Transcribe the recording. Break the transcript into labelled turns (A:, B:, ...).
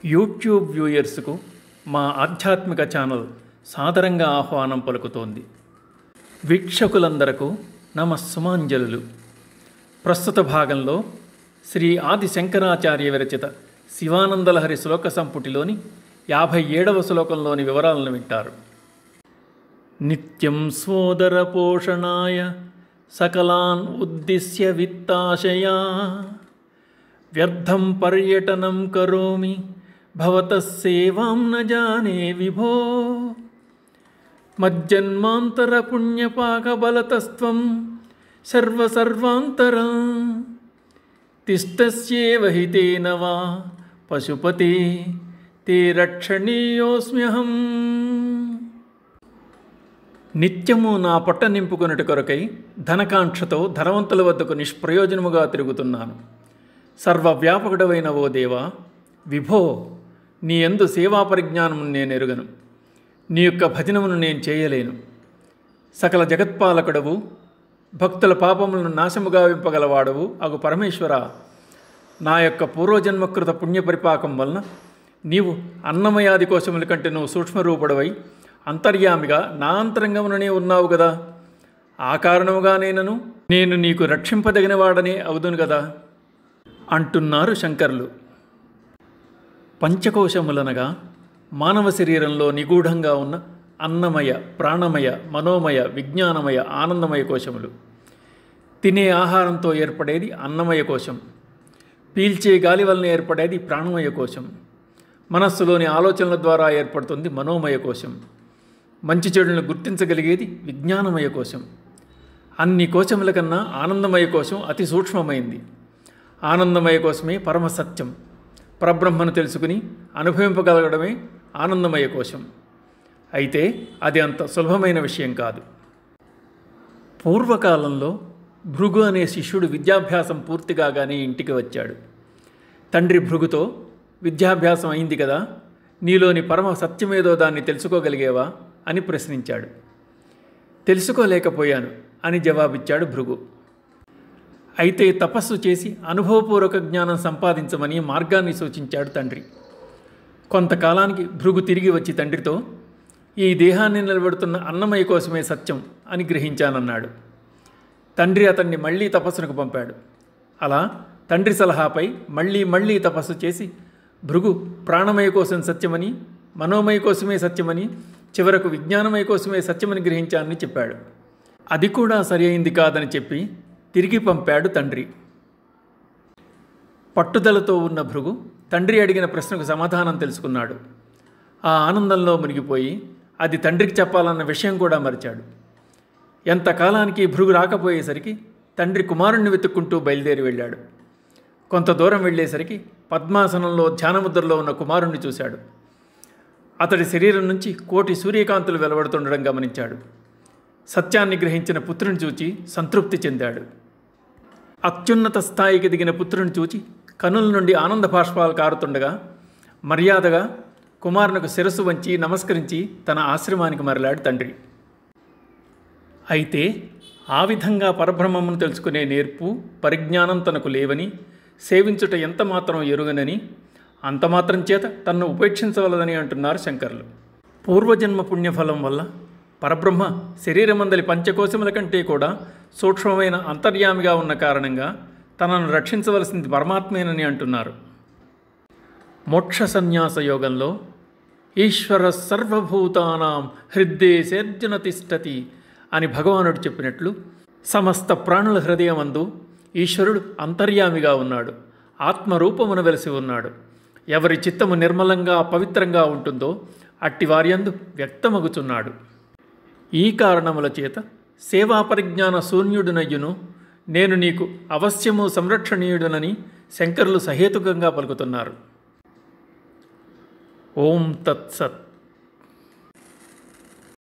A: YouTube వ్యూయర్స్కు మా ఆధ్యాత్మిక channel సాదరంగా ఆహ్వానం పలుకుతోంది. వీక్షకులందరకు నమస్సుమాంజలులు. ప్రస్తుత భాగంలో శ్రీ ఆది శంకరాచార్య విరచిత శివానందలహరి శ్లోక సంపుటిలోని 57వ శ్లోకంలోని వివరాలను వింటారు. నిత్యం సోదర పోషణాయ సకలాన్ ఉద్దిశ్య విత్తాశయా వ్యర్థం పర్యటనం కరోమి భవతః సేవాం న జానే విభో మజ్జన్మాంతర పుణ్యపాకబలతస్త్వం సర్వసర్వాంతరం తిష్టస్యేవ హితేన వా పశుపతే తే రక్షణీయోస్మ్యహం. నిత్యము నా పొట్ట నింపుకొనుట కొరకై ధనకాంక్షతో ధనవంతుల వద్దకు నిష్ప్రయోజనముగా తిరుగుతున్నాను. సర్వవ్యాపకుడవైన ఓ దేవా, విభో, నీ యందు సేవా పరిజ్ఞానము నేను ఎరుగను. నీ యొక్క భజనమును నేను చేయలేను. సకల జగత్పాలకుడవు, భక్తుల పాపములను నాశముగా వింపగలవాడవు అగు పరమేశ్వర, నా యొక్క పూర్వజన్మకృత పుణ్యపరిపాకం వలన నీవు అన్నమయాది కోశముల కంటే నువ్వు సూక్ష్మరూపుడవై అంతర్యామిగా నా అంతరంగముననే ఉన్నావు కదా. ఆ కారణముగా నేను నీకు రక్షింపదగిన వాడనే అవుదును కదా అంటున్నారు శంకరులు. పంచకోశములనగా మానవ శరీరంలో నిగూఢంగా ఉన్న అన్నమయ, ప్రాణమయ, మనోమయ, విజ్ఞానమయ, ఆనందమయ కోశములు. తినే ఆహారంతో ఏర్పడేది అన్నమయ కోశం. పీల్చే గాలి వలన ఏర్పడేది ప్రాణమయ కోశం. మనస్సులోని ఆలోచనల ద్వారా ఏర్పడుతుంది మనోమయ కోశం. మంచి చెడులను గుర్తించగలిగేది విజ్ఞానమయ కోశం. అన్ని కోశముల కన్నా ఆనందమయ కోశం అతి సూక్ష్మమైంది. ఆనందమయ కోశమే పరమసత్యం. పరబ్రహ్మను తెలుసుకుని అనుభవింపగలగడమే ఆనందమయ కోశం. అయితే అది అంత సులభమైన విషయం కాదు. పూర్వకాలంలో భృగు అనే శిష్యుడు విద్యాభ్యాసం పూర్తి కాగానే ఇంటికి వచ్చాడు. తండ్రి భృగుతో, విద్యాభ్యాసం అయింది కదా, నీలోని పరమ సత్యమేదో దాన్ని తెలుసుకోగలిగేవా అని ప్రశ్నించాడు. తెలుసుకోలేకపోయాను అని జవాబిచ్చాడు భృగు. అయితే తపస్సు చేసి అనుభవపూర్వక జ్ఞానం సంపాదించమని మార్గాన్ని సూచించాడు తండ్రి. కొంతకాలానికి భృగు తిరిగి వచ్చి తండ్రితో, ఈ దేహాన్ని నిలబెడుతున్న అన్నమయ కోసమే సత్యం అని గ్రహించానన్నాడు. తండ్రి అతన్ని మళ్ళీ తపస్సునకు పంపాడు. అలా తండ్రి సలహాపై మళ్ళీ తపస్సు చేసి భృగు ప్రాణమయ కోసం సత్యమని, మనోమయ కోసమే సత్యమని, చివరకు విజ్ఞానమయ కోసమే సత్యమని గ్రహించానని చెప్పాడు. అది కూడా సరి అయింది కాదని చెప్పి తిరిగి పంపాడు తండ్రి. పట్టుదలతో ఉన్న భృగు తండ్రి అడిగిన ప్రశ్నకు సమాధానం తెలుసుకున్నాడు. ఆ ఆనందంలో మునిగిపోయి అది తండ్రికి చెప్పాలన్న విషయం కూడా మరిచాడు. ఎంతకాలానికి భృగు రాకపోయేసరికి తండ్రి కుమారుణ్ణి వెతుక్కుంటూ బయలుదేరి వెళ్ళాడు. కొంత దూరం వెళ్ళేసరికి పద్మాసనంలో ధ్యానముద్రలో ఉన్న కుమారుణ్ణి చూశాడు. అతడి శరీరం నుంచి కోటి సూర్యకాంతులు వెలువడుతుండడం గమనించాడు. సత్యాన్ని గ్రహించిన పుత్రుని చూచి సంతృప్తి చెందాడు. అత్యున్నత స్థాయికి దిగిన పుత్రుని చూచి కనుల నుండి ఆనంద బాష్పాలు కారుతుండగా మర్యాదగా కుమారునికి శిరస్సు వంచి నమస్కరించి తన ఆశ్రమానికి మరలాడు తండ్రి. అయితే ఆ విధంగా పరబ్రహ్మమును తెలుసుకునే నేర్పు, పరిజ్ఞానం తనకు లేవని, సేవించుట ఎంతమాత్రం ఎరుగనని, అంతమాత్రం చేత తన్ను ఉపేక్షించవలదని అంటున్నారు శంకరులు. పూర్వజన్మ పుణ్యఫలం వల్ల పరబ్రహ్మ శరీరమందలి పంచకోశముల కంటే కూడా సూక్ష్మమైన అంతర్యామిగా ఉన్న కారణంగా తనను రక్షించవలసింది పరమాత్మేనని అంటున్నారు. మోక్ష సన్యాస యోగంలో ఈశ్వర సర్వభూతానాం హృద్దేశేర్జున తిష్టతి అని భగవానుడు చెప్పినట్లు సమస్త ప్రాణుల హృదయమందు ఈశ్వరుడు అంతర్యామిగా ఉన్నాడు. ఆత్మరూపమున వెలసి ఉన్నాడు. ఎవరి చిత్తము నిర్మలంగా పవిత్రంగా ఉంటుందో అట్టి వారియందు వ్యక్తమగుచున్నాడు. ఈ కారణముల చేత సేవా పరిజ్ఞాన శూన్యుడునయ్యును నేను నీకు అవశ్యము సంరక్షణీయుడునని శంకరులు సహేతుకంగా పలుకుతున్నారు. ఓం తత్సత్.